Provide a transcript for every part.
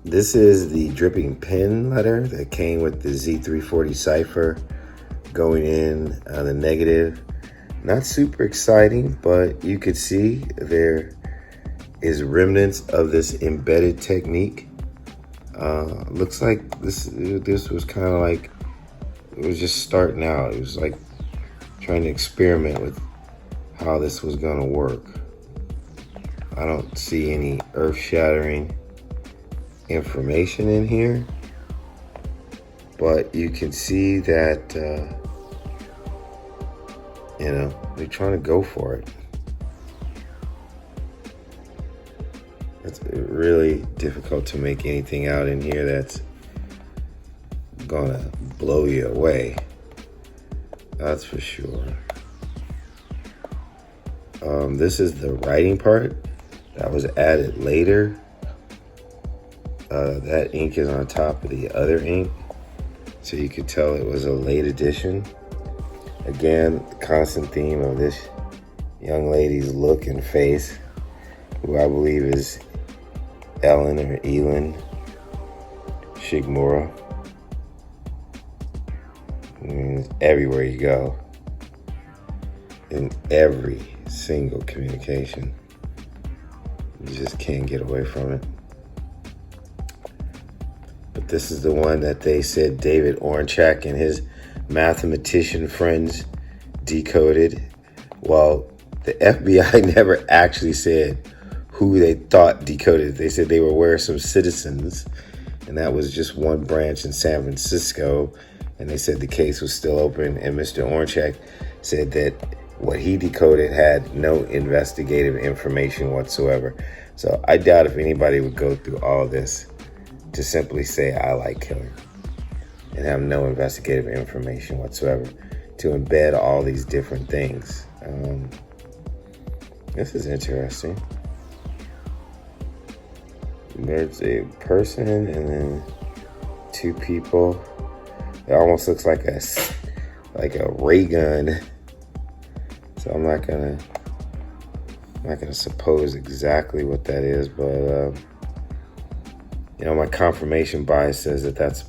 This is the dripping pen letter that came with the Z340 cipher going in on the negative. Not super exciting, but you could see there is remnants of this embedded technique. Looks like this was kind of like, it was just starting out. It was like trying to experiment with how this was gonna work. I don't see any earth-shattering information in here, but you can see that they're trying to go for it. It's really difficult to make anything out in here that's gonna blow you away. That's for sure. This is the writing part that was added later. That ink is on top of the other ink, so you could tell it was a late edition. Again, the constant theme of this young lady's look and face, who I believe is Ellen or Elin Shigemura. I mean, everywhere you go, in every single communication, you just can't get away from it. But this is the one that they said David Ornchak and his mathematician friends decoded. Well, the FBI never actually said who they thought decoded it. They said they were aware of some citizens, and that was just one branch in San Francisco, and they said the case was still open, and Mr. Ornchak said that what he decoded had no investigative information whatsoever. So I doubt if anybody would go through all of this to simply say, I like killing, and have no investigative information whatsoever, to embed all these different things. This is interesting. There's a person and then two people. It almost looks like a ray gun. So I'm not gonna suppose exactly what that is, but my confirmation bias says that that's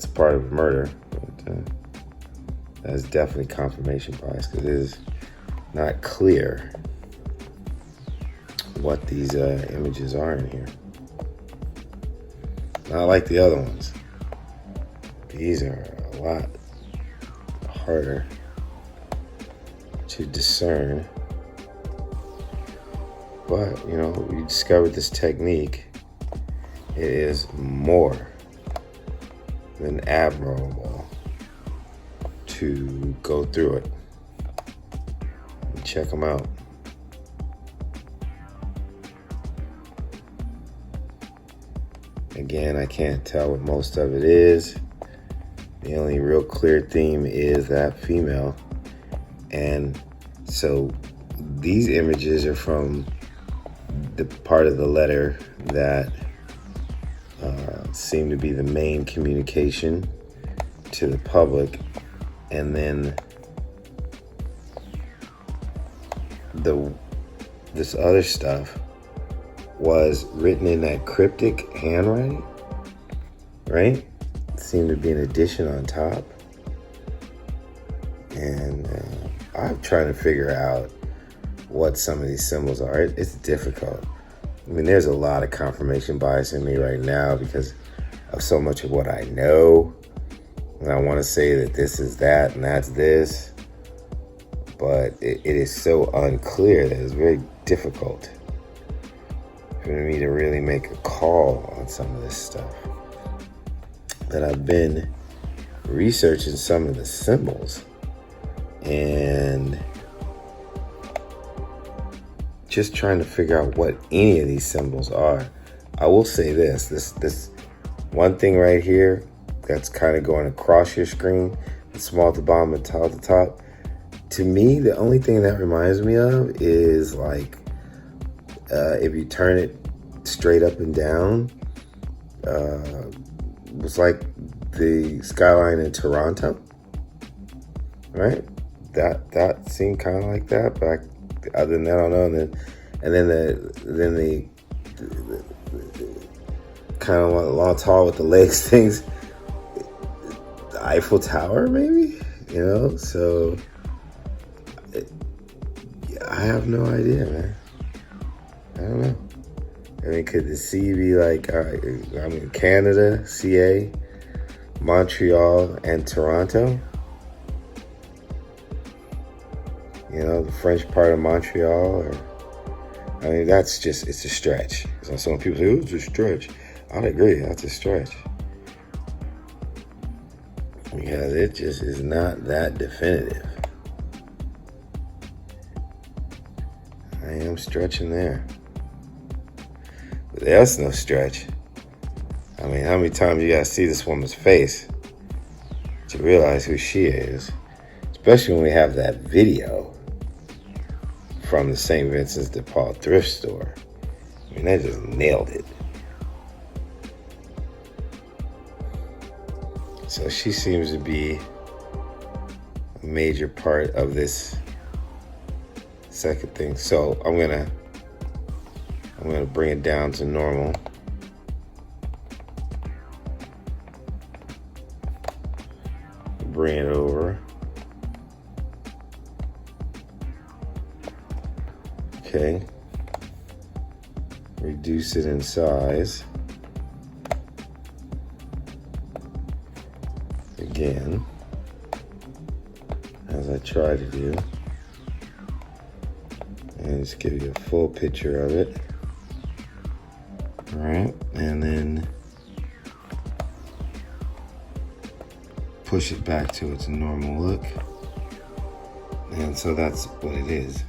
part of murder. But that's definitely confirmation bias, because it is not clear what these images are in here. Not like the other ones. These are a lot harder to discern. But, we discovered this technique. It is more than admirable to go through it and check them out. Again, I can't tell what most of it is. The only real clear theme is that female. And so these images are from the part of the letter that seem to be the main communication to the public. And then this other stuff was written in that cryptic handwriting, right? Seemed to be an addition on top. And I'm trying to figure out what some of these symbols are. It's difficult. I mean, there's a lot of confirmation bias in me right now because of so much of what I know. And I want to say that this is that and that's this. But it is so unclear that it's very difficult for me to really make a call on some of this stuff. That I've been researching some of the symbols and just trying to figure out what any of these symbols are. I will say this one thing right here that's kind of going across your screen, small at the bottom and tall at the top. To me, the only thing that reminds me of is like if you turn it straight up and down, it's like the skyline in Toronto, right? That seemed kind of like that, but other than that, I don't know. And then kind of long, tall with the legs things. The Eiffel Tower, maybe? You know, so I have no idea, man. I don't know. I mean, could the C be like, Canada, CA, Montreal, and Toronto? You know, the French part of Montreal, or, I mean, it's a stretch. So some people say, oh, it's a stretch. I'd agree, that's a stretch. Because it just is not that definitive. I am stretching there. But that's no stretch. I mean, how many times you gotta see this woman's face to realize who she is? Especially when we have that video from the St. Vincent's de Paul thrift store. I mean, they just nailed it. So she seems to be a major part of this second thing. So I'm gonna bring it down to normal. Bring it over. Okay. Reduce it in size. Again, as I try to do. And just give you a full picture of it. All right, and then push it back to its normal look. And so that's what it is.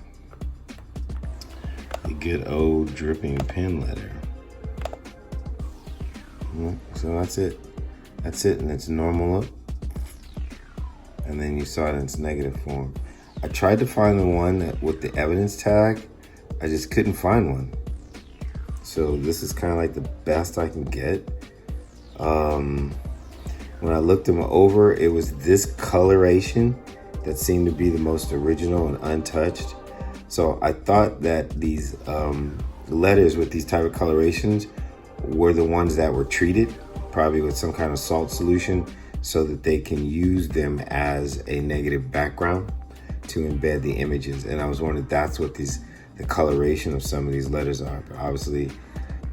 A good old dripping pen letter. So that's it. That's it in its normal look. And then you saw it in its negative form. I tried to find the one that with the evidence tag. I just couldn't find one. So this is kind of like the best I can get. When I looked them over, it was this coloration that seemed to be the most original and untouched. So I thought that these letters with these type of colorations were the ones that were treated, probably with some kind of salt solution, so that they can use them as a negative background to embed the images. And I was wondering if that's what the coloration of some of these letters are. But obviously,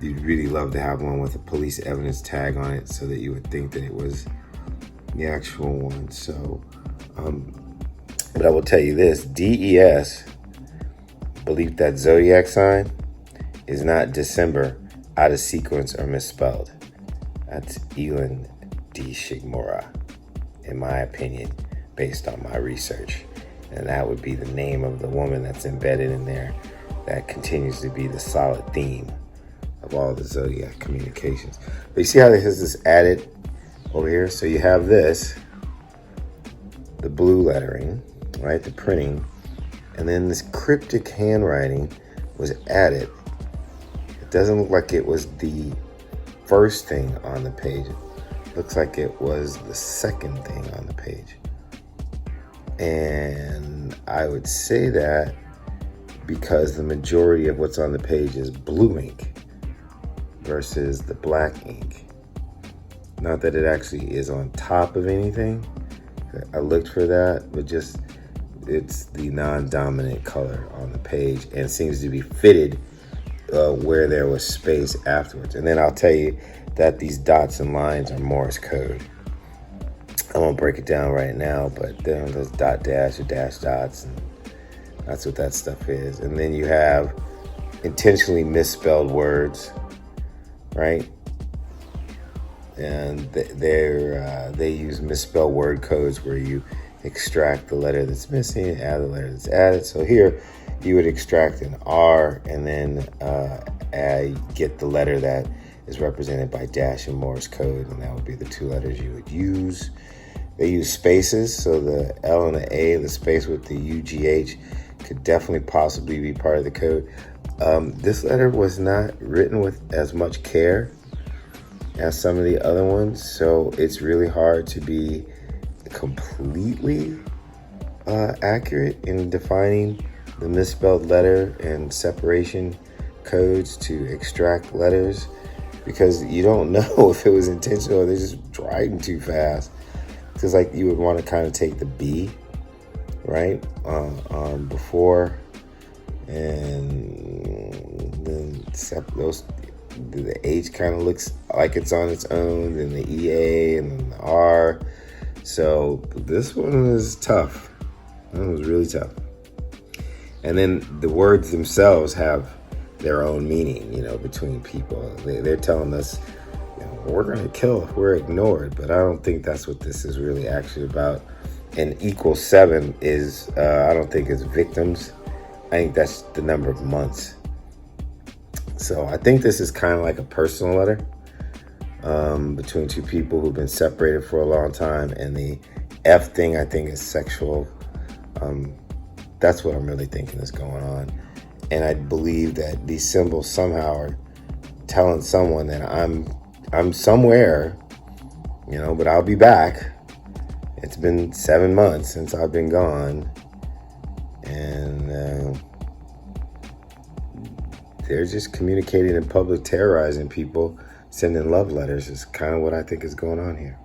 you'd really love to have one with a police evidence tag on it so that you would think that it was the actual one. So, but I will tell you this, DES, believe that Zodiac sign is not December, out of sequence or misspelled. That's Elin D. Shigemura, in my opinion, based on my research. And that would be the name of the woman that's embedded in there. That continues to be the solid theme of all the Zodiac communications. But you see how this is added over here? So you have this, the blue lettering, right? The printing. And then this cryptic handwriting was added. It doesn't look like it was the first thing on the page. It looks like it was the second thing on the page. And I would say that because the majority of what's on the page is blue ink versus the black ink. Not that it actually is on top of anything. I looked for that, but just it's the non-dominant color on the page and seems to be fitted where there was space afterwards. And then I'll tell you that these dots and lines are Morse code. I won't break it down right now, but there's dot dash or dash dots, and that's what that stuff is. And then you have intentionally misspelled words, right? And they use misspelled word codes where you extract the letter that's missing, add the letter that's added. So here you would extract an R and then get the letter that is represented by dash and Morse code, and that would be the two letters you would use. They use spaces, so the L and the A, the space with the UGH could definitely possibly be part of the code. This letter was not written with as much care as some of the other ones, so it's really hard to be completely accurate in defining the misspelled letter and separation codes to extract letters, because you don't know if it was intentional or they're just driving too fast. Because like you would want to kind of take the B, right, before, and then those. The H kind of looks like it's on its own, then the EA and then the R. So this one was tough. It was really tough. And then the words themselves have their own meaning, between people. They're telling us, we're going to kill if we're ignored. But I don't think that's what this is really actually about. And =7 is, I don't think it's victims. I think that's the number of months. So I think this is kind of like a personal letter between two people who've been separated for a long time. And the F thing, I think, is sexual. That's what I'm really thinking is going on. And I believe that these symbols somehow are telling someone that I'm somewhere, but I'll be back. It's been 7 months since I've been gone. And they're just communicating in public, terrorizing people, sending love letters is kind of what I think is going on here.